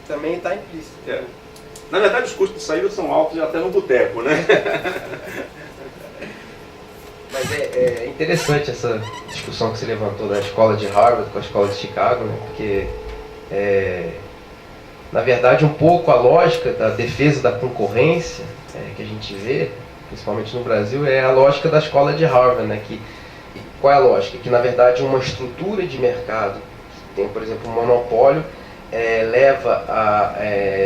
também está implícito. É. Na verdade, os custos de saída são altos até no boteco, né? Mas é interessante essa discussão que você levantou da escola de Harvard com a escola de Chicago, né? Porque, na verdade, um pouco a lógica da defesa da concorrência que a gente vê, principalmente no Brasil, é a lógica da escola de Harvard, né? Qual é a lógica? Que, na verdade, uma estrutura de mercado, que tem, por exemplo, um monopólio,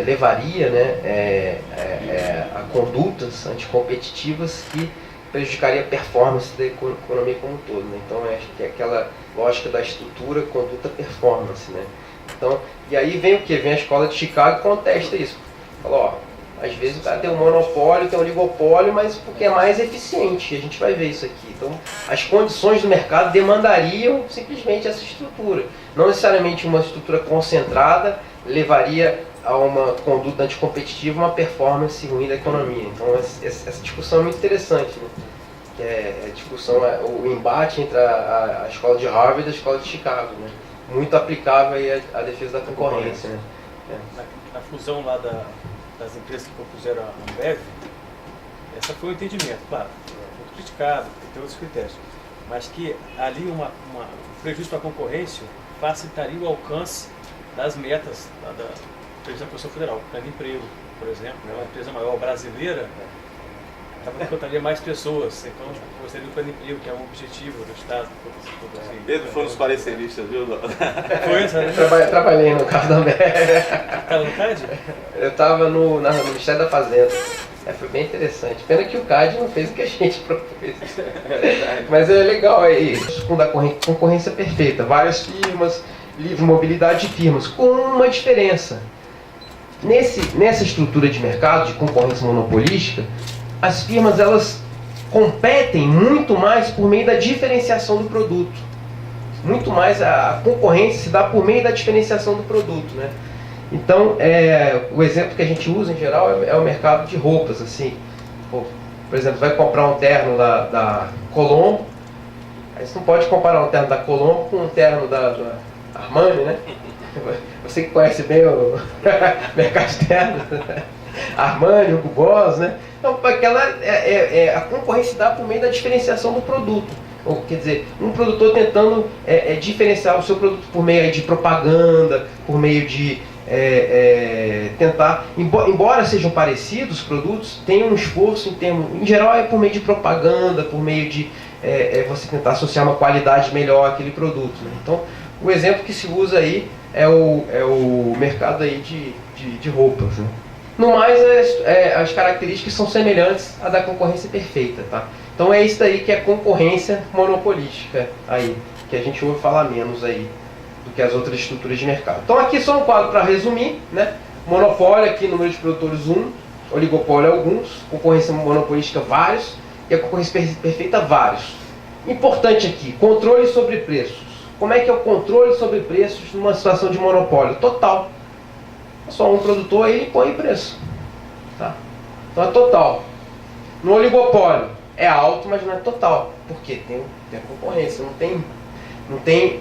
levaria, né, a condutas anticompetitivas que prejudicaria a performance da economia como um todo, né? Então, acho que é aquela lógica da estrutura, conduta, performance, né? Então, e aí vem o que? Vem a escola de Chicago e contesta isso. Fala, ó, às vezes o cara tem um monopólio, tem um oligopólio, mas porque é mais eficiente, a gente vai ver isso aqui. Então, as condições do mercado demandariam simplesmente essa estrutura. Não necessariamente uma estrutura concentrada levaria a uma conduta anticompetitiva, uma performance ruim da economia. Então, essa discussão é muito interessante, né? Que é a discussão, o embate entre a escola de Harvard e a escola de Chicago, né? Muito aplicável aí à defesa da concorrência, né? Na fusão lá das empresas que propuseram a Ambev, essa foi o entendimento, claro, muito criticado, tem outros critérios, mas que ali um prejuízo para a concorrência facilitaria o alcance das metas da Constituição Federal. O Plano de Emprego, por exemplo, uma empresa maior brasileira, encantaria mais pessoas, então gostaria do Plano de Emprego, que é um objetivo do Estado. Assim, Pedro foi um dos pareceristas, viu? Foi isso, né? Trabalhei no carro da Ambev. Estava no CAD? Eu estava no Ministério da Fazenda. Foi bem interessante. Pena que o CAD não fez o que a gente propôs. Mas é legal aí. Da concorrência perfeita. Várias firmas, livre mobilidade de firmas, com uma diferença. Nessa estrutura de mercado, de concorrência monopolística, as firmas elas competem muito mais por meio da diferenciação do produto. Muito mais a concorrência se dá por meio da diferenciação do produto, né? Então, o exemplo que a gente usa em geral é o mercado de roupas, assim. Por exemplo, vai comprar um terno da Colombo, aí você não pode comparar um terno da Colombo com um terno da Armani, né? Você que conhece bem o mercado de ternos, Armani, Hugo Boss, né? Então, a concorrência dá por meio da diferenciação do produto. Ou, quer dizer, um produtor tentando diferenciar o seu produto por meio de propaganda, por meio de tentar, embora sejam parecidos os produtos, tem um esforço em geral é por meio de propaganda, por meio de você tentar associar uma qualidade melhor àquele produto, né? Então, o exemplo que se usa aí é o mercado aí de roupas, né? No mais, as características são semelhantes à da concorrência perfeita, tá? Então é isso daí que é concorrência monopolística aí, que a gente ouve falar menos aí do que as outras estruturas de mercado. Então aqui só um quadro para resumir, né? Monopólio aqui, número de produtores 1, oligopólio alguns, concorrência monopolística vários, e a concorrência perfeita vários. Importante aqui, controle sobre preços. Como é que é o controle sobre preços numa situação de monopólio? Total. Só um produtor, ele põe preço. Tá? Então é total. No oligopólio, é alto, mas não é total. Por quê? Tem a concorrência, não tem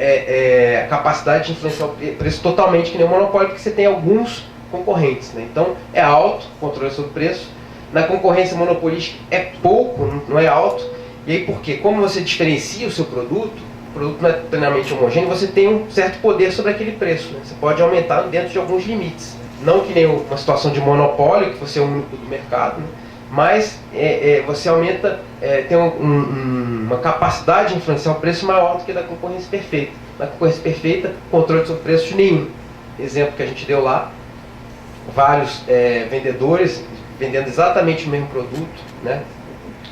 a capacidade de influenciar o preço totalmente que nem o monopólio, porque você tem alguns concorrentes, né? Então é alto, controle sobre o preço. Na concorrência monopolística é pouco, não é alto. E aí por quê? Como você diferencia o seu produto, o produto não é plenamente homogêneo, você tem um certo poder sobre aquele preço, né? Você pode aumentar dentro de alguns limites. Não que nem uma situação de monopólio, que você é o único do mercado, né? Mas você aumenta, tem uma capacidade de influenciar o preço maior do que da concorrência perfeita. Na concorrência perfeita, controle sobre preços nenhum. Exemplo que a gente deu lá, vários vendedores vendendo exatamente o mesmo produto, né?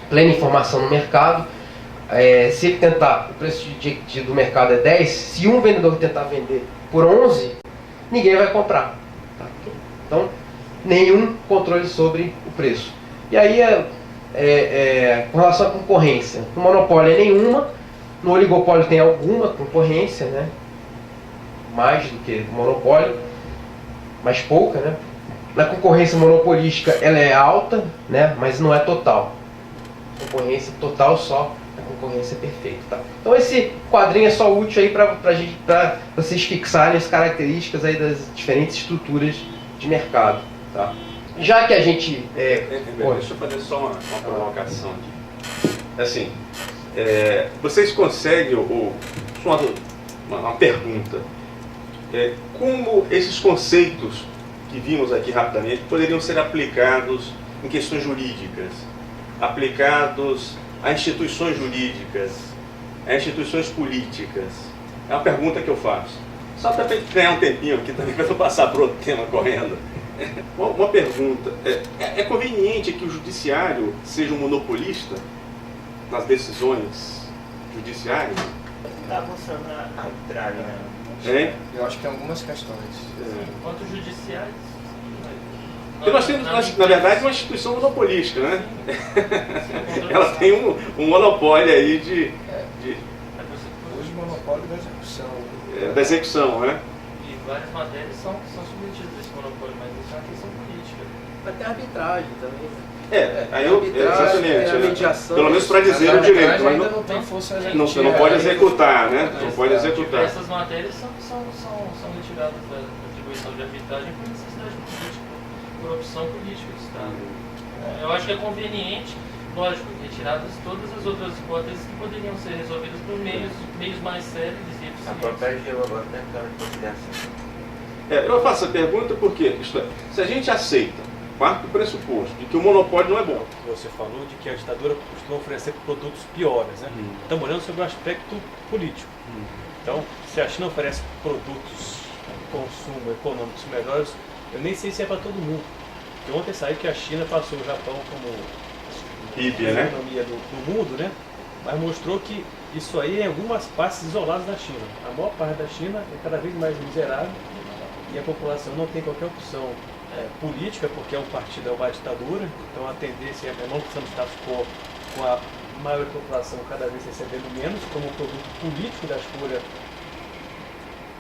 Plena informação no mercado. Se ele tentar, o preço do mercado é 10, se um vendedor tentar vender por 11, ninguém vai comprar. Tá? Então, nenhum controle sobre o preço. E aí, com relação à concorrência, no monopólio é nenhuma, no oligopólio tem alguma concorrência, né? Mais do que no monopólio, mas pouca, né? Na concorrência monopolística ela é alta, né? Mas não é total. Concorrência total só a concorrência perfeita. Tá? Então esse quadrinho é só útil aí para vocês fixarem as características aí das diferentes estruturas de mercado. Tá? Já que a gente... Deixa eu fazer só uma provocação aqui. Assim, vocês conseguem, uma pergunta, como esses conceitos que vimos aqui rapidamente poderiam ser aplicados em questões jurídicas, aplicados a instituições jurídicas, a instituições políticas? É uma pergunta que eu faço. Só para ganhar um tempinho aqui também, para eu passar para outro tema correndo. Uma pergunta. É conveniente que o judiciário seja um monopolista nas decisões judiciárias? Está funcionando arbitrário, né? Eu acho que tem algumas questões. Quanto ao judiciário... Porque nós temos, na verdade, uma instituição monopolística, né? Ela tem um monopólio aí de Hoje, monopólio da execução. da execução, né? E várias matérias são submetidas a esse monopólio, mas isso é uma questão política. Vai ter arbitragem também, né? Aí exatamente. a mediação. Pelo menos para dizer o direito, mas ainda não tem força não executiva. pode executar, né? Não pode executar. Essas matérias são retiradas da atribuição de arbitragem por necessidade política, por opção política do Estado. Eu acho que é conveniente, lógico, retiradas todas as outras hipóteses que poderiam ser resolvidas por meios mais sérios e eficientes. A própria AGU agora está entrando em consideração. Eu faço a pergunta porque, isto é, se a gente aceita, parte do pressuposto de que o monopólio não é bom. Você falou de que a ditadura costuma oferecer produtos piores, né? Estamos olhando sobre o aspecto político. Então, se a China oferece produtos de consumo econômicos melhores, eu nem sei se é para todo mundo. Porque ontem saiu que a China passou o Japão como PIB, a né? economia do mundo, né? Mas mostrou que isso aí é em algumas partes isoladas da China. A maior parte da China é cada vez mais miserável e a população não tem qualquer opção política, porque é um partido, é uma ditadura, então a tendência é a manutenção do status quo, com a maioria da população cada vez recebendo menos, como produto político da escolha,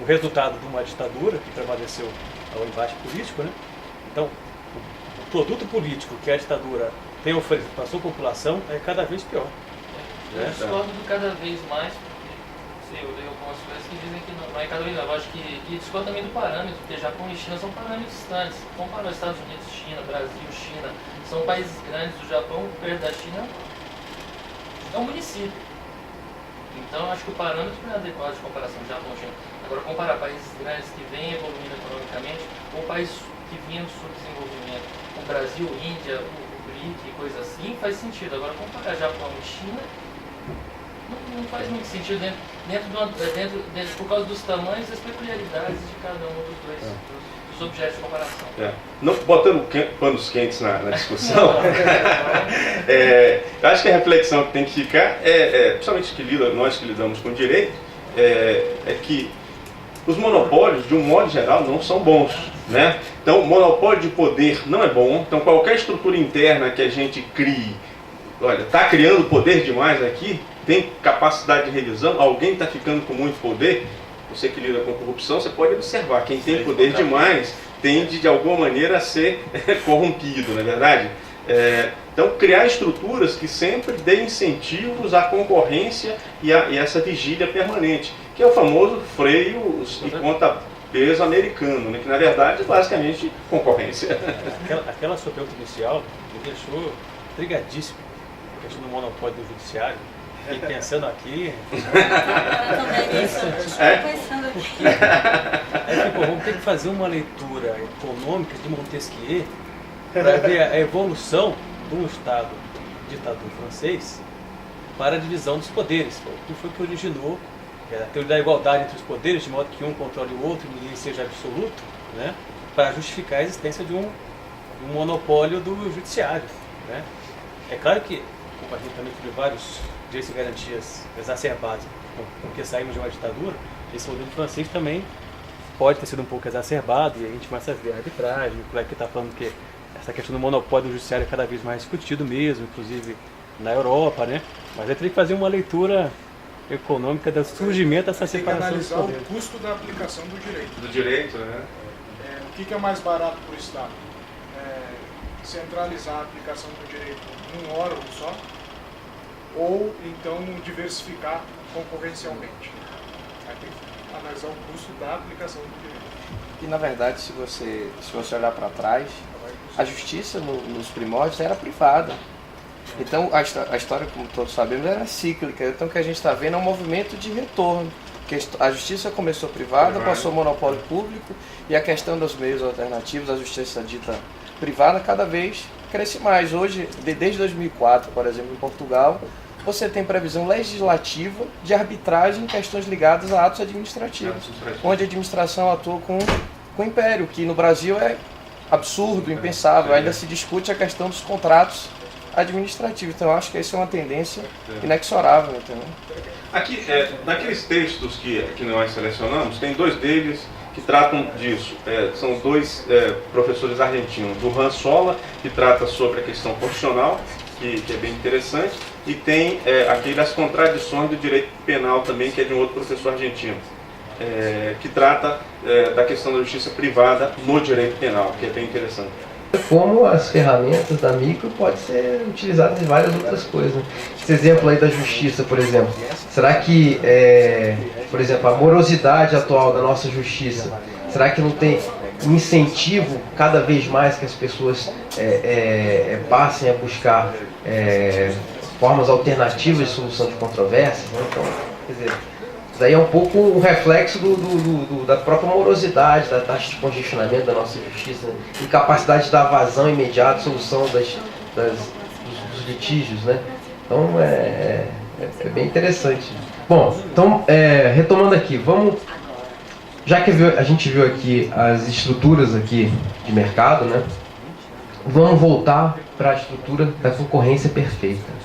o resultado de uma ditadura que prevaleceu ao embate político, né? Então, o produto político que a ditadura tem oferecido para a sua população é cada vez pior. Eu discordo do cada vez mais, porque eu leio algumas coisas que dizem que não é cada vez mais. Eu acho que discordo também do parâmetro, porque Japão e China são parâmetros distantes. Comparar os Estados Unidos, China, Brasil, China, são países grandes. O Japão, perto da China, é um município. Então, eu acho que o parâmetro não é adequado de comparação de Japão e China. Agora, comparar países grandes que vêm evoluindo economicamente com países que vinham do subdesenvolvimento, o Brasil, Índia, o BRIC e coisas assim, faz sentido. Agora, comparar Japão e China não faz muito sentido dentro por causa dos tamanhos e das peculiaridades de cada um dos dois dos objetos de comparação. Não botando panos quentes na discussão, eu acho que a reflexão que tem que ficar principalmente nós que lidamos com direito, é que os monopólios, de um modo geral, não são bons, né? Então, o monopólio de poder não é bom. Então, qualquer estrutura interna que a gente crie, olha, está criando poder demais aqui, tem capacidade de revisão, alguém está ficando com muito poder, você que lida com corrupção, você pode observar, quem tem poder demais tende de alguma maneira a ser corrompido, não é verdade? Então, criar estruturas que sempre dêem incentivos à concorrência e essa vigília permanente, que é o famoso freio e conta-peso americano, né? Que na verdade é basicamente concorrência. Aquela sua pergunta inicial me deixou intrigadíssimo, a questão do monopólio do judiciário. Fiquei pensando aqui. Vamos ter que fazer uma leitura econômica de Montesquieu para ver a evolução do Estado ditador francês para a divisão dos poderes. O que foi que originou a teoria da igualdade entre os poderes, de modo que um controle o outro e ninguém seja absoluto, né, para justificar a existência de um monopólio do judiciário, né? É claro que a gente também teve vários direitos e garantias exacerbados porque saímos de uma ditadura. Esse modelo francês também pode ter sido um pouco exacerbado, e a gente começa a ver a arbitragem. O colega que está falando que essa questão do monopólio do judiciário é cada vez mais discutido mesmo, inclusive na Europa, né? Mas aí teria que fazer uma leitura econômica do surgimento dessa separação dos poderes. Analisar o custo da aplicação do direito. Do direito, né? O que é mais barato para o Estado? Centralizar a aplicação do direito num órgão só, ou então diversificar concorrencialmente. Aí tem que analisar o custo da aplicação do direito. que, na verdade, se você olhar para trás, a justiça nos primórdios era privada. Então, a história, como todos sabemos, era cíclica. Então, o que a gente está vendo é um movimento de retorno. A justiça começou privada, passou ao monopólio público, e a questão dos meios alternativos, a justiça dita privada, cada vez cresce mais. Hoje, desde 2004, por exemplo, em Portugal, você tem previsão legislativa de arbitragem em questões ligadas a atos administrativos, onde a administração atua com o império, que no Brasil é absurdo, impensável. Ainda se discute a questão dos contratos administrativos. Então, eu acho que essa é uma tendência inexorável, entendeu? Aqui, naqueles textos que nós selecionamos, tem 2 deles que tratam disso. São 2 professores argentinos, do Hans Sola, que trata sobre a questão constitucional, que é bem interessante, e tem aquele As Contradições do Direito Penal também, que é de um outro professor argentino, que trata da questão da justiça privada no direito penal, que é bem interessante. Como as ferramentas da micro podem ser utilizadas em várias outras coisas. Esse exemplo aí da justiça, por exemplo, será que, por exemplo, a morosidade atual da nossa justiça, será que não tem um incentivo cada vez mais que as pessoas passem a buscar formas alternativas de solução de controvérsias, né? Então, quer dizer, isso aí é um pouco o reflexo da própria morosidade, da taxa de congestionamento da nossa justiça, né? Incapacidade de dar vazão imediata, solução dos litígios, né? Então é bem interessante. Bom, então retomando aqui, já que a gente viu aqui as estruturas aqui de mercado, né? Vamos voltar para a estrutura da concorrência perfeita.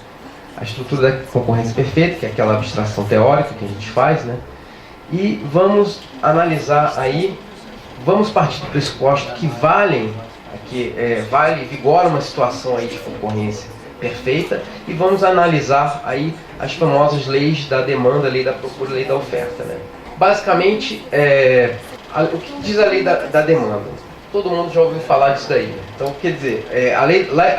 A estrutura da concorrência perfeita, que é aquela abstração teórica que a gente faz, né? E vamos analisar aí, vamos partir do pressuposto que vigora uma situação aí de concorrência perfeita, e vamos analisar aí as famosas leis da demanda, lei da procura, lei da oferta, né? Basicamente, o que diz a lei da demanda? Todo mundo já ouviu falar disso daí. Então, quer dizer, a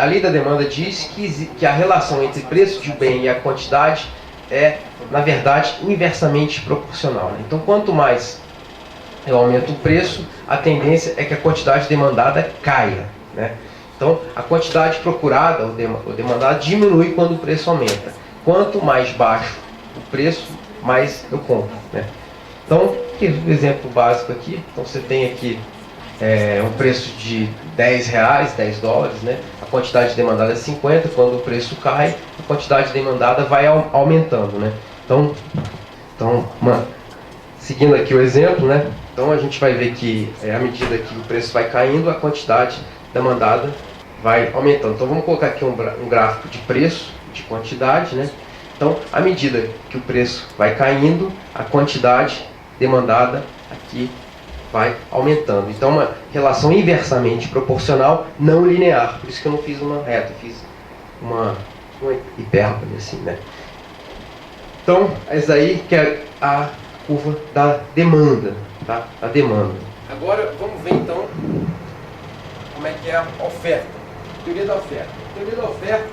lei da demanda diz que a relação entre preço de bem e a quantidade é, na verdade, inversamente proporcional, né? Então, quanto mais eu aumento o preço, a tendência é que a quantidade demandada caia, né? Então, a quantidade procurada ou demandada diminui quando o preço aumenta. Quanto mais baixo o preço, mais eu compro, né? Então, exemplo básico aqui. Então, você tem aqui um preço de R$10, $10, né? A quantidade demandada é 50, quando o preço cai, a quantidade demandada vai aumentando, né? Então seguindo aqui o exemplo, né? Então a gente vai ver que à medida que o preço vai caindo, a quantidade demandada vai aumentando. Então vamos colocar aqui um gráfico de preço, de quantidade, né? Então, à medida que o preço vai caindo, a quantidade demandada aqui vai aumentando. Então, uma relação inversamente proporcional, não linear. Por isso que eu não fiz uma reta, eu fiz uma hipérbole, assim, né? Então, essa aí que é a curva da demanda, tá? A demanda. Agora, vamos ver, então, como é que é a oferta. Teoria da oferta. A teoria da oferta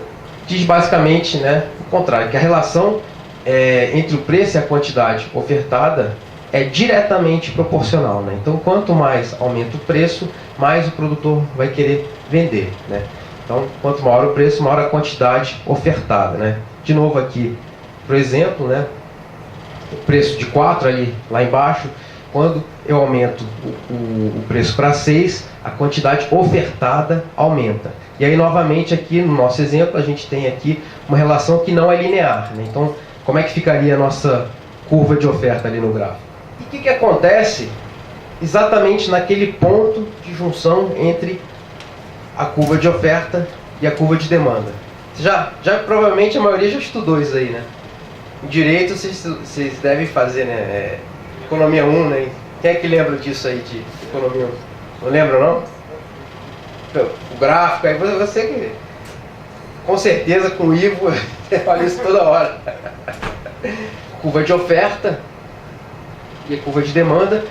diz basicamente, né, o contrário, que a relação entre o preço e a quantidade ofertada é diretamente proporcional, né? Então, quanto mais aumenta o preço, mais o produtor vai querer vender, né? Então, quanto maior o preço, maior a quantidade ofertada, né? De novo aqui, por exemplo, né? O preço de 4 ali, lá embaixo, quando eu aumento o preço para 6, a quantidade ofertada aumenta. E aí, novamente, aqui no nosso exemplo, a gente tem aqui uma relação que não é linear, né? Então, como é que ficaria a nossa curva de oferta ali no gráfico? E o que acontece exatamente naquele ponto de junção entre a curva de oferta e a curva de demanda? Já provavelmente a maioria já estudou isso aí, né? Em direito vocês devem fazer, né? Economia 1, né? Quem é que lembra disso aí de economia 1? Não lembra, não? O gráfico, aí você que com certeza com o Ivo fala isso toda hora. Curva de oferta e a curva de demanda.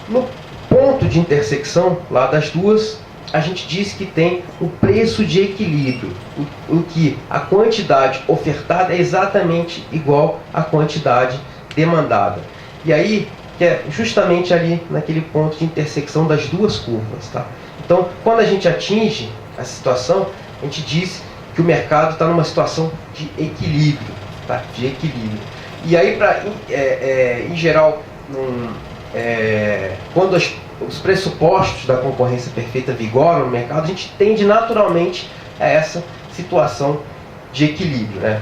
No ponto de intersecção lá das duas, a gente diz que tem o preço de equilíbrio, em que a quantidade ofertada é exatamente igual à quantidade demandada. E aí, que é justamente ali naquele ponto de intersecção das duas curvas. Tá? Então, quando a gente atinge essa situação, a gente diz que o mercado está numa situação de equilíbrio. Tá? De equilíbrio. E aí, em geral, quando os pressupostos da concorrência perfeita vigoram no mercado, a gente tende naturalmente a essa situação de equilíbrio. Né?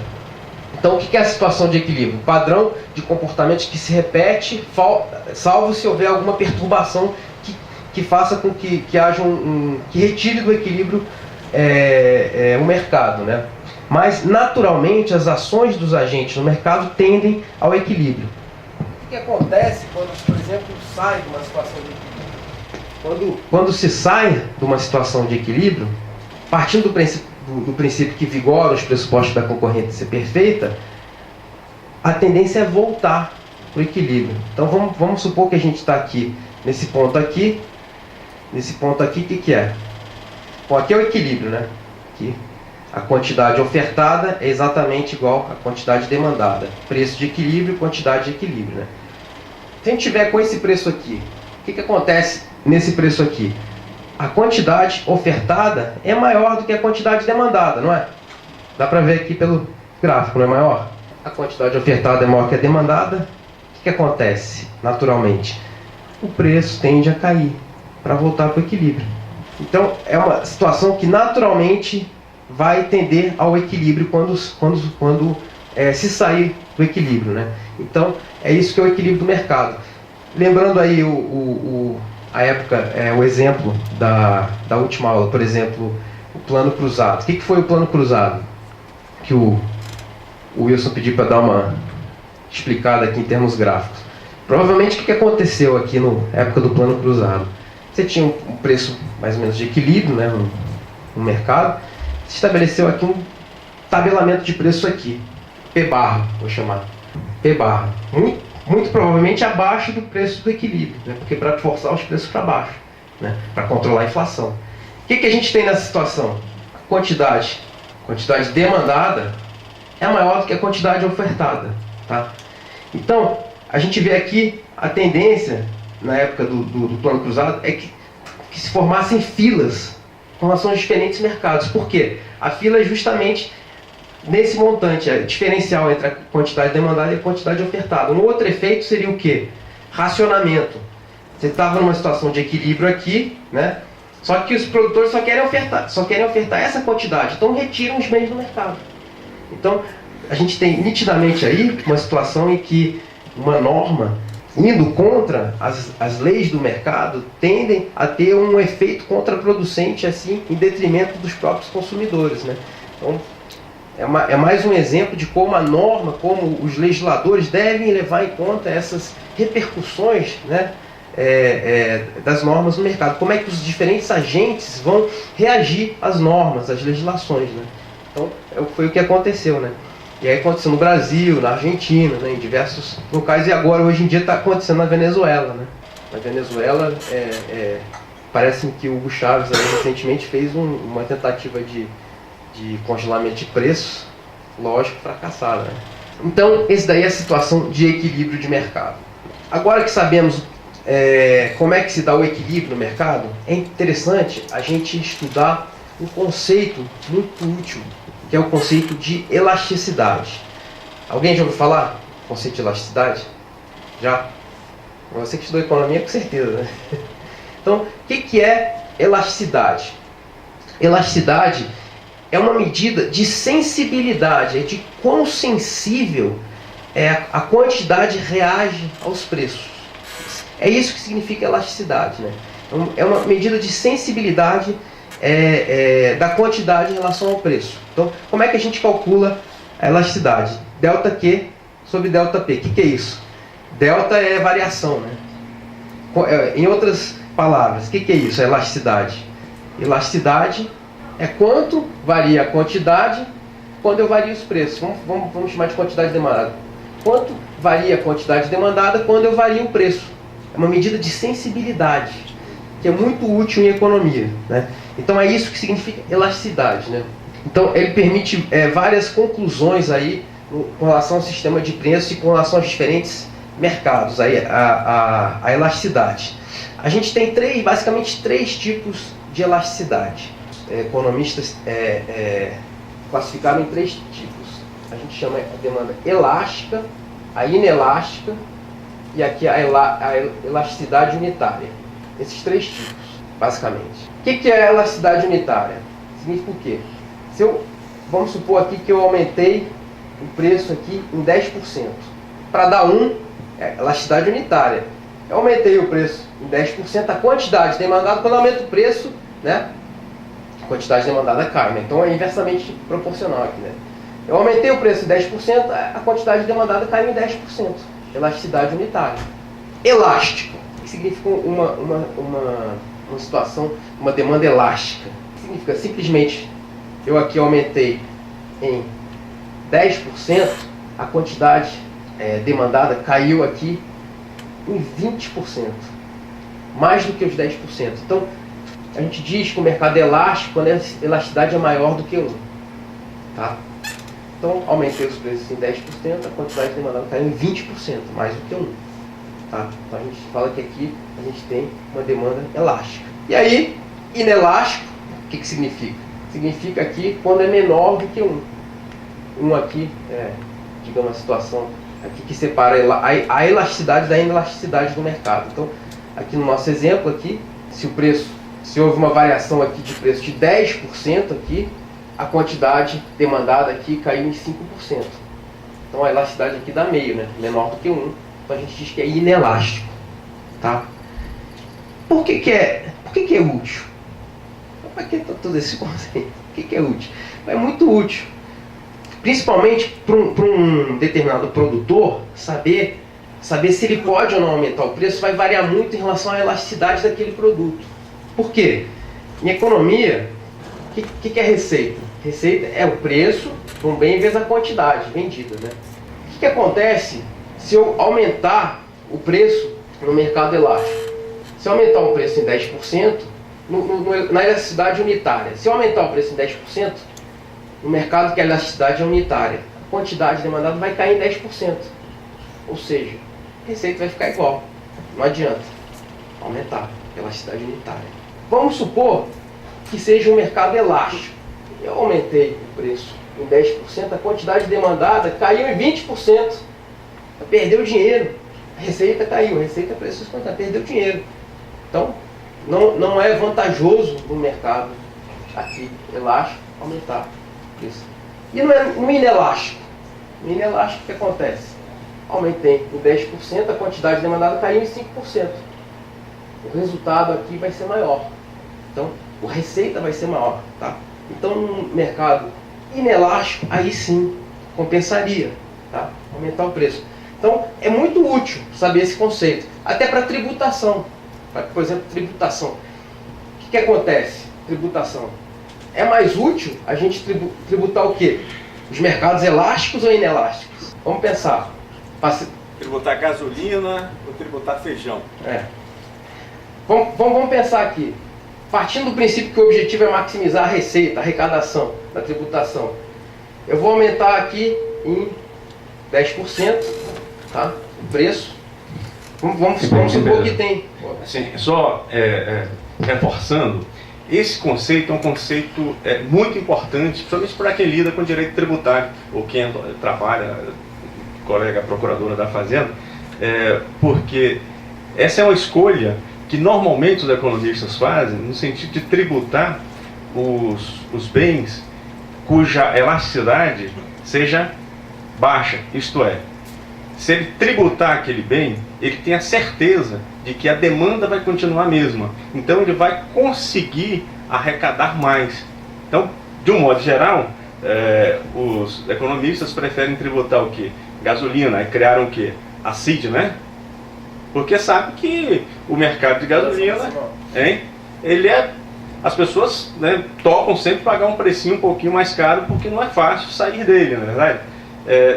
Então, o que é a situação de equilíbrio? Padrão de comportamentos que se repete, salvo se houver alguma perturbação que faça com que haja que retire do equilíbrio o mercado. Né? Mas, naturalmente, as ações dos agentes no mercado tendem ao equilíbrio. O que acontece quando, por exemplo, sai de uma situação de equilíbrio? Quando se sai de uma situação de equilíbrio, partindo do princípio que vigora os pressupostos da concorrência perfeita, a tendência é voltar para o equilíbrio. Então vamos supor que a gente está aqui, nesse ponto aqui, o que é? Bom, aqui é o equilíbrio, né? Aqui, a quantidade ofertada é exatamente igual à quantidade demandada. Preço de equilíbrio, quantidade de equilíbrio, né? Se a gente tiver com esse preço aqui, o que acontece nesse preço aqui? A quantidade ofertada é maior do que a quantidade demandada, não é? Dá para ver aqui pelo gráfico, não é maior? A quantidade ofertada é maior que a demandada. O que acontece naturalmente? O preço tende a cair para voltar para o equilíbrio. Então, é uma situação que naturalmente vai tender ao equilíbrio quando se sair do equilíbrio. Né? Então, é isso que é o equilíbrio do mercado. Lembrando aí a época, o exemplo da última aula, por exemplo, o plano cruzado. O que foi o plano cruzado? Que o Wilson pediu para dar uma explicada aqui em termos gráficos. Provavelmente o que aconteceu aqui na época do plano cruzado? Você tinha um preço mais ou menos de equilíbrio, né, no mercado. Se estabeleceu aqui um tabelamento de preço aqui, P barra, vou chamar, P barra, muito provavelmente abaixo do preço do equilíbrio, né, porque para forçar os preços para baixo, né, para controlar a inflação. O que a gente tem nessa situação? A quantidade demandada é maior do que a quantidade ofertada. Tá? Então, a gente vê aqui a tendência, na época do plano cruzado, é que se formassem filas com relação aos diferentes mercados. Por quê? A fila é justamente nesse montante, é diferencial entre a quantidade demandada e a quantidade ofertada. Um outro efeito seria o quê? Racionamento. Você estava numa situação de equilíbrio aqui, né? Só que os produtores só querem ofertar essa quantidade, então retiram os bens do mercado. Então, a gente tem nitidamente aí uma situação em que uma norma indo contra as leis do mercado tendem a ter um efeito contraproducente assim, em detrimento dos próprios consumidores. Né? Então, é mais um exemplo de como a norma, como os legisladores devem levar em conta essas repercussões, né, das normas no mercado. Como é que os diferentes agentes vão reagir às normas, às legislações. Né? Então, foi o que aconteceu. Né? E aí aconteceu no Brasil, na Argentina, né, em diversos locais, e agora, hoje em dia, está acontecendo na Venezuela. Né? Na Venezuela, parece que o Hugo Chávez aí, recentemente fez uma tentativa de congelamento de preços, lógico, fracassada. Né? Então, esse daí é a situação de equilíbrio de mercado. Agora que sabemos como é que se dá o equilíbrio no mercado, é interessante a gente estudar um conceito muito útil, que é o conceito de elasticidade. Alguém já ouviu falar do conceito de elasticidade? Já? Você que estudou economia, com certeza. Né? Então, o que é elasticidade? Elasticidade é uma medida de sensibilidade, de quão sensível a quantidade reage aos preços. É isso que significa elasticidade. Né? É uma medida de sensibilidade da quantidade em relação ao preço. Então, como é que a gente calcula a elasticidade? Delta Q sobre delta P. O que é isso? Delta é variação. Né? Em outras palavras, o que é isso? A elasticidade. Elasticidade é quanto varia a quantidade quando eu vario os preços. Vamos chamar de quantidade demandada. Quanto varia a quantidade demandada quando eu vario o preço. É uma medida de sensibilidade, que é muito útil em economia. Né? Então é isso que significa elasticidade. Né? Então ele permite várias conclusões aí com relação ao sistema de preços e com relação às diferentes mercados, a elasticidade. A gente tem basicamente três tipos de elasticidade. Economistas classificaram em três tipos. A gente chama a demanda elástica, a inelástica e aqui a elasticidade unitária. Esses três tipos, basicamente. O que é a elasticidade unitária? Significa o quê? Vamos supor aqui que eu aumentei o preço aqui em 10%. Para dar elasticidade unitária. Eu aumentei o preço em 10%, a quantidade demandada, quando aumenta o preço, né, a quantidade demandada cai, né? Então é inversamente proporcional aqui, né? Eu aumentei o preço em 10%, a quantidade demandada caiu em 10%. Elasticidade unitária. Elástico, que significa uma situação, uma demanda elástica. Significa simplesmente, eu aqui aumentei em 10%, a quantidade demandada caiu aqui em 20%, mais do que os 10%. Então, a gente diz que o mercado é elástico quando a elasticidade é maior do que 1. Tá? Então, aumentei os preços em 10%, a quantidade demandada caiu em 20%, mais do que 1. Tá? Então, a gente fala que aqui a gente tem uma demanda elástica. E aí, inelástico, o que significa? Significa aqui quando é menor do que 1. 1 aqui digamos, a situação aqui que separa a elasticidade da inelasticidade do mercado. Então, aqui no nosso exemplo aqui, se houve uma variação aqui de preço de 10% aqui, a quantidade demandada aqui caiu em 5%. Então a elasticidade aqui dá meio, né? Menor do que 1. Então a gente diz que é inelástico. Tá? Por que é útil? Para que todo esse conceito? Por que é útil? É muito útil. Principalmente para um determinado produtor, saber se ele pode ou não aumentar o preço vai variar muito em relação à elasticidade daquele produto. Por quê? Em economia, o que é receita? Receita é o preço para um bem vezes a quantidade vendida, né? O que acontece se eu aumentar o preço no mercado elástico? Se eu aumentar o preço em 10%, na elasticidade unitária, se eu aumentar o preço em 10%, no mercado que a elasticidade é unitária, a quantidade demandada vai cair em 10%. Ou seja, a receita vai ficar igual. Não adianta aumentar a elasticidade unitária. Vamos supor que seja um mercado elástico. Eu aumentei o preço em 10%, a quantidade demandada caiu em 20%. Perdeu dinheiro. A receita caiu, a receita é preço descontado, perdeu dinheiro. Então, não é vantajoso no mercado aqui elástico aumentar o preço. E no inelástico? No inelástico, o que acontece? Aumentei em 10%, a quantidade demandada caiu em 5%. O resultado aqui vai ser maior. Então, a receita vai ser maior. Tá? Então, no mercado inelástico, aí sim, compensaria, tá? Aumentar o preço. Então, é muito útil saber esse conceito. Até para tributação. Por exemplo, tributação. O que acontece? Tributação. É mais útil a gente tributar o quê? Os mercados elásticos ou inelásticos? Vamos pensar. Tributar gasolina ou tributar feijão? Vamos pensar aqui. Partindo do princípio que o objetivo é maximizar a receita, a arrecadação da tributação. Eu vou aumentar aqui em 10%, tá? O preço. Vamos supor que tem... Assim, só reforçando, esse conceito é um conceito muito importante, principalmente para quem lida com direito tributário, ou quem trabalha, colega procuradora da Fazenda, porque essa é uma escolha que normalmente os economistas fazem no sentido de tributar os bens cuja elasticidade seja baixa, isto é, se ele tributar aquele bem, ele tem a certeza de que a demanda vai continuar a mesma. Então ele vai conseguir arrecadar mais. Então, de um modo geral, os economistas preferem tributar o quê? Gasolina. Aí criaram o quê? A CID, né? Porque sabe que o mercado de gasolina, as pessoas, né, topam sempre pagar um precinho um pouquinho mais caro porque não é fácil sair dele, não é verdade?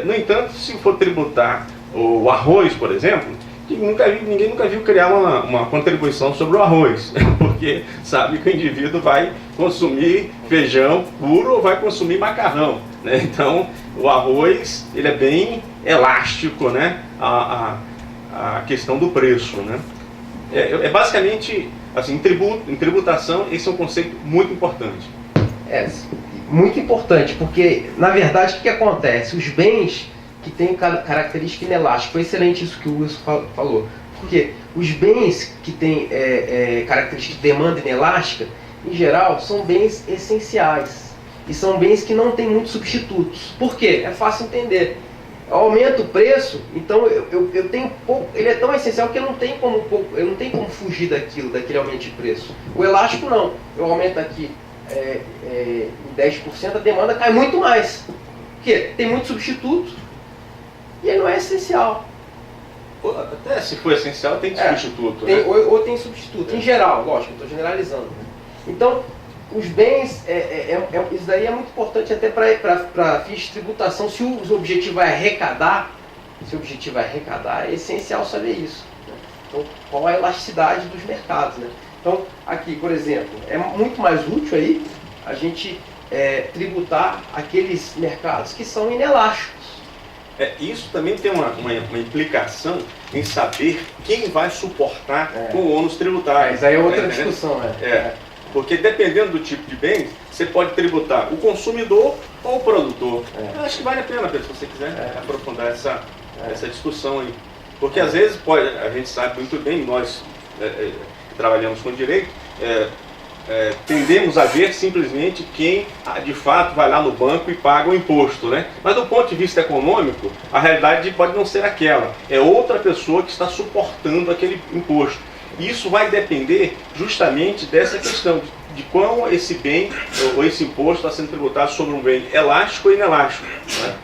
No entanto, se for tributar o arroz, por exemplo, ninguém nunca viu criar uma contribuição sobre o arroz, porque sabe que o indivíduo vai consumir feijão puro ou vai consumir macarrão, né? Então, o arroz ele é bem elástico, né? a questão do preço, né? Basicamente, assim, em tributação, esse é um conceito muito importante. Muito importante, porque, na verdade, o que acontece? Os bens que têm característica inelástica, foi excelente isso que o Wilson falou, porque os bens que têm característica de demanda inelástica, em geral, são bens essenciais, e são bens que não têm muitos substitutos. Por quê? É fácil entender. Eu aumento o preço, então eu tenho pouco, ele é tão essencial que eu não tenho como fugir daquele aumento de preço. O elástico não, eu aumento aqui em 10%, a demanda cai muito mais. Por quê? Tem muito substituto e ele não é essencial. Até se for essencial, tem substituto. Tem, né? ou tem substituto, em geral, lógico, estou generalizando. Então, os bens, isso daí é muito importante até para fins de tributação. Se o objetivo é arrecadar, é essencial saber isso. Né? Então, qual a elasticidade dos mercados, né? Então, aqui, por exemplo, é muito mais útil aí a gente tributar aqueles mercados que são inelásticos. Isso também tem uma implicação em saber quem vai suportar com o ônus tributário. Isso aí é outra discussão, né? Porque dependendo do tipo de bens, você pode tributar o consumidor ou o produtor. Eu acho que vale a pena, se você quiser aprofundar essa discussão aí. Porque às vezes a gente sabe muito bem, nós que trabalhamos com direito, tendemos a ver simplesmente quem de fato vai lá no banco e paga o imposto, né? Mas do ponto de vista econômico, a realidade pode não ser aquela. É outra pessoa que está suportando aquele imposto. Isso vai depender justamente dessa questão de como esse bem ou esse imposto está sendo tributado sobre um bem elástico ou inelástico, né?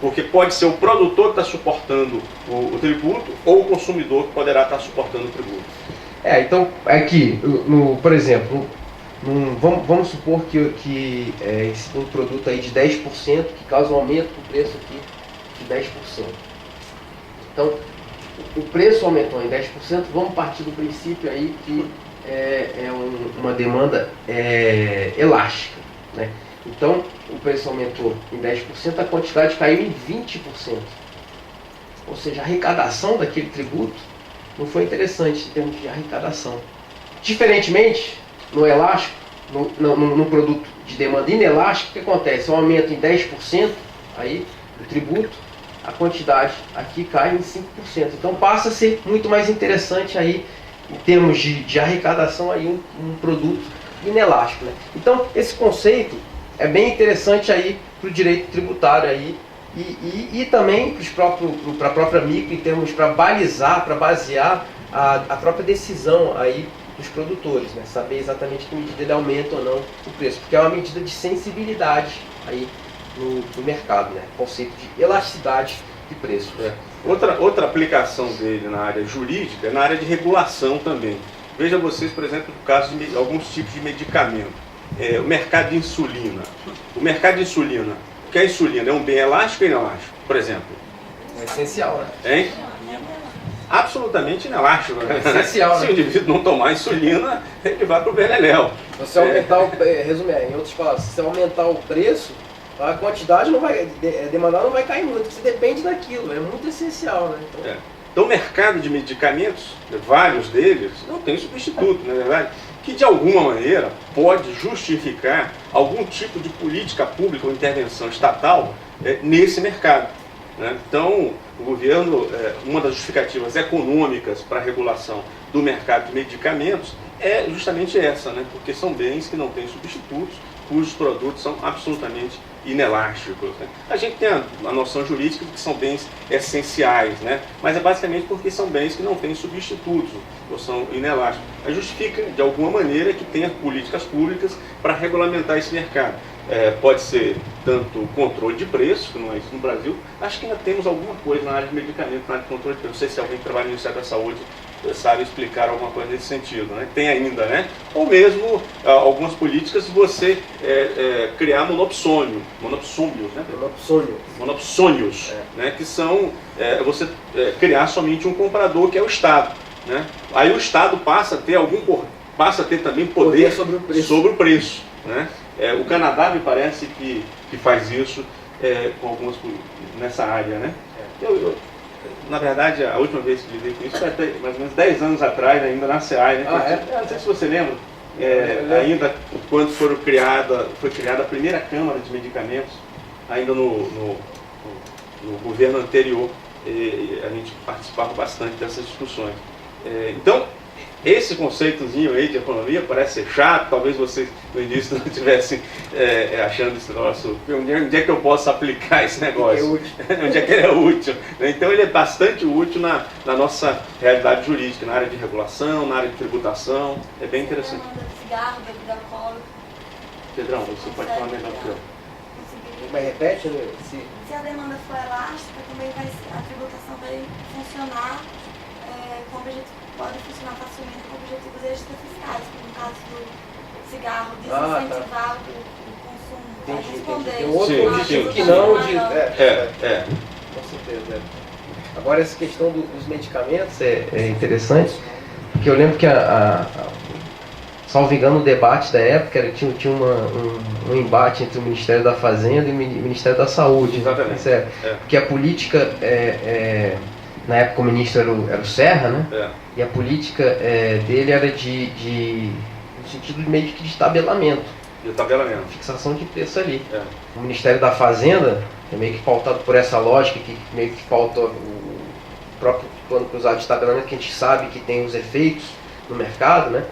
Porque pode ser o produtor que está suportando o tributo ou o consumidor que poderá estar suportando o tributo. Então, aqui, por exemplo, vamos supor que um produto aí de 10% que causa um aumento do preço aqui de 10%. Então, o preço aumentou em 10%, vamos partir do princípio aí que uma demanda elástica, né? Então, o preço aumentou em 10%, a quantidade caiu em 20%. Ou seja, a arrecadação daquele tributo não foi interessante em termos de arrecadação. Diferentemente, no elástico, no produto de demanda inelástico, o que acontece? Um aumento em 10% aí, do tributo, a quantidade aqui cai em 5%. Então passa a ser muito mais interessante aí, em termos de arrecadação, aí um produto inelástico, né? Então esse conceito é bem interessante aí para o direito tributário aí, e também para a própria micro, em termos para basear a própria decisão aí dos produtores, né? Saber exatamente que medida ele aumenta ou não o preço, porque é uma medida de sensibilidade aí no mercado, né? Conceito de elasticidade de preço. Outra aplicação dele na área jurídica é na área de regulação também. Veja vocês, por exemplo, no caso de alguns tipos de medicamento. O mercado de insulina. O mercado de insulina, o que é insulina? É um bem elástico ou inelástico, por exemplo? É essencial, né? Hein? Absolutamente inelástico. Né? É essencial, né? Se o indivíduo não tomar insulina, ele vai para o beleléu. Se aumentar em outras palavras, se aumentar o preço, a quantidade não vai, demandar não vai cair muito, você depende daquilo, é muito essencial, né? Então o mercado de medicamentos, vários deles, não tem substituto, na verdade, que de alguma maneira pode justificar algum tipo de política pública ou intervenção estatal nesse mercado, né? Então o governo, uma das justificativas econômicas para a regulação do mercado de medicamentos é justamente essa, né? Porque são bens que não têm substitutos, cujos produtos são absolutamente inelásticos, né? A gente tem a noção jurídica de que são bens essenciais, né? Mas é basicamente porque são bens que não têm substitutos ou são inelásticos. Justifica, de alguma maneira, que tenha políticas públicas para regulamentar esse mercado. Pode ser tanto controle de preço, que não é isso no Brasil. Acho que ainda temos alguma coisa na área de medicamento, na área de controle de preço. Não sei se alguém que trabalha no Ministério da Saúde sabe explicar alguma coisa nesse sentido, né? Tem ainda, né? Ou mesmo algumas políticas de você criar monopsônios, né? Monopsônios, né? Que são você criar somente um comprador, que é o Estado, né? Aí o Estado passa a ter também poder sobre o preço, né? O Canadá me parece que faz isso com algumas nessa área, né? na verdade, a última vez que lidei com isso foi até mais ou menos 10 anos atrás, ainda na CEAI, né? Não sei se você lembra, ainda quando foi criada a primeira Câmara de Medicamentos, ainda no governo anterior, a gente participava bastante dessas discussões. Então, esse conceitozinho aí de economia parece ser chato, talvez vocês no início não estivessem achando esse negócio, onde é que eu posso aplicar esse negócio? Onde é que ele é útil? Então ele é bastante útil na nossa realidade jurídica, na área de regulação, na área de tributação, é bem interessante. Cigarro, bebida alcoólica. Pedrão, você pode falar melhor que eu. Mas repete, né? Se a demanda for elástica, também a tributação vai funcionar com objetivo. Pode funcionar facilmente com objetivos extrafiscais, como no caso do cigarro, desincentivar o consumo, vai responder. Tem outro objetivo que não de... Com certeza. Agora essa questão dos medicamentos é interessante, porque eu lembro que salvo engano, o debate da época tinha um embate entre o Ministério da Fazenda e o Ministério da Saúde. Exatamente. Né? Porque a política, na época o ministro era o Serra, né? E a política dele era no sentido meio que de tabelamento. Fixação de preço ali. O Ministério da Fazenda é meio que pautado por essa lógica, que meio que pauta o próprio plano cruzado de tabelamento, que a gente sabe que tem os efeitos no mercado, né?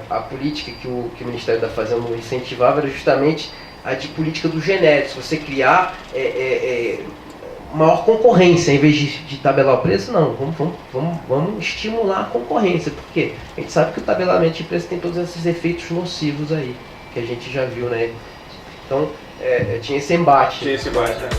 A política que o Ministério da Fazenda incentivava era justamente a de política dos genéricos, você criar maior concorrência, em vez de tabelar o preço, não, vamos estimular a concorrência, porque a gente sabe que o tabelamento de preço tem todos esses efeitos nocivos aí, que a gente já viu, né? Então, tinha esse embate. Tinha esse embate, né?